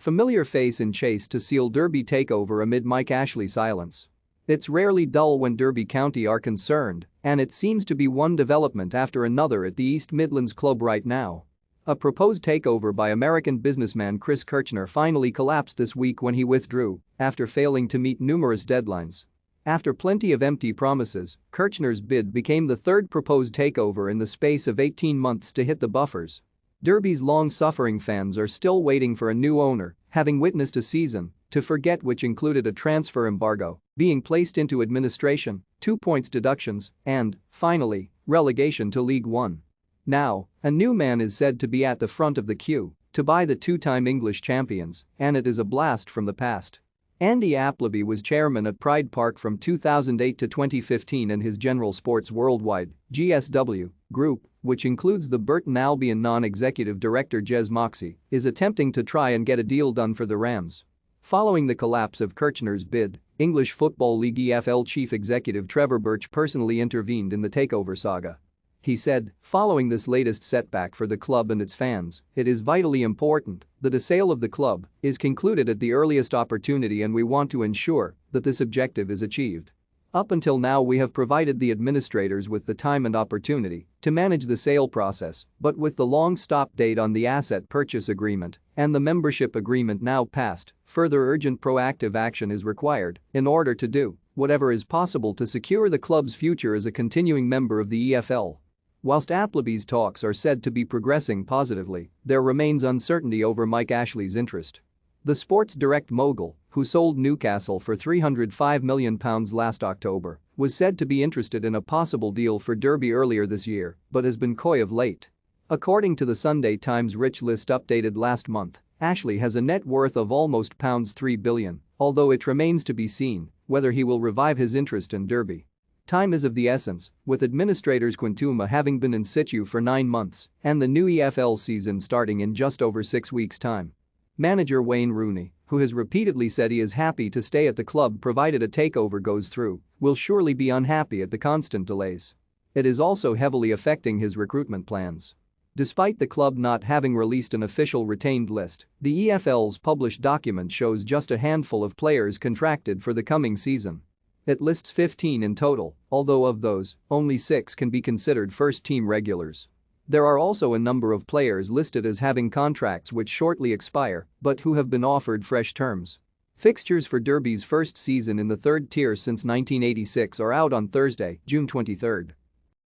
Familiar face in chase to seal Derby takeover amid Mike Ashley silence. It's rarely dull when Derby County are concerned, and it seems to be one development after another at the East Midlands club right now. A proposed takeover by American businessman Chris Kirchner finally collapsed this week when he withdrew after failing to meet numerous deadlines. After plenty of empty promises, Kirchner's bid became the third proposed takeover in the space of 18 months to hit the buffers. Derby's long-suffering fans are still waiting for a new owner, having witnessed a season to forget which included a transfer embargo, being placed into administration, 2 points deductions, and, finally, relegation to League One. Now, a new man is said to be at the front of the queue to buy the two-time English champions, and it is a blast from the past. Andy Appleby was chairman at Pride Park from 2008 to 2015 and his General Sports Worldwide (GSW) group, which includes the Burton Albion non-executive director Jez Moxey, is attempting to try and get a deal done for the Rams. Following the collapse of Kirchner's bid, English Football League EFL chief executive Trevor Birch personally intervened in the takeover saga. He said, following this latest setback for the club and its fans, it is vitally important that a sale of the club is concluded at the earliest opportunity and we want to ensure that this objective is achieved. Up until now we have provided the administrators with the time and opportunity to manage the sale process, but with the long stop date on the asset purchase agreement and the membership agreement now passed, further urgent proactive action is required in order to do whatever is possible to secure the club's future as a continuing member of the EFL. Whilst Appleby's talks are said to be progressing positively, there remains uncertainty over Mike Ashley's interest. The Sports Direct mogul, who sold Newcastle for £305 million last October, was said to be interested in a possible deal for Derby earlier this year, but has been coy of late. According to the Sunday Times Rich List updated last month, Ashley has a net worth of almost £3 billion, although it remains to be seen whether he will revive his interest in Derby. Time is of the essence, with administrators Quintuma having been in situ for 9 months and the new EFL season starting in just over 6 weeks' time. Manager Wayne Rooney, who has repeatedly said he is happy to stay at the club provided a takeover goes through, will surely be unhappy at the constant delays. It is also heavily affecting his recruitment plans. Despite the club not having released an official retained list, the EFL's published document shows just a handful of players contracted for the coming season. It lists 15 in total, although of those, only 6 can be considered first-team regulars. There are also a number of players listed as having contracts which shortly expire but who have been offered fresh terms. Fixtures for Derby's first season in the third tier since 1986 are out on Thursday, June 23.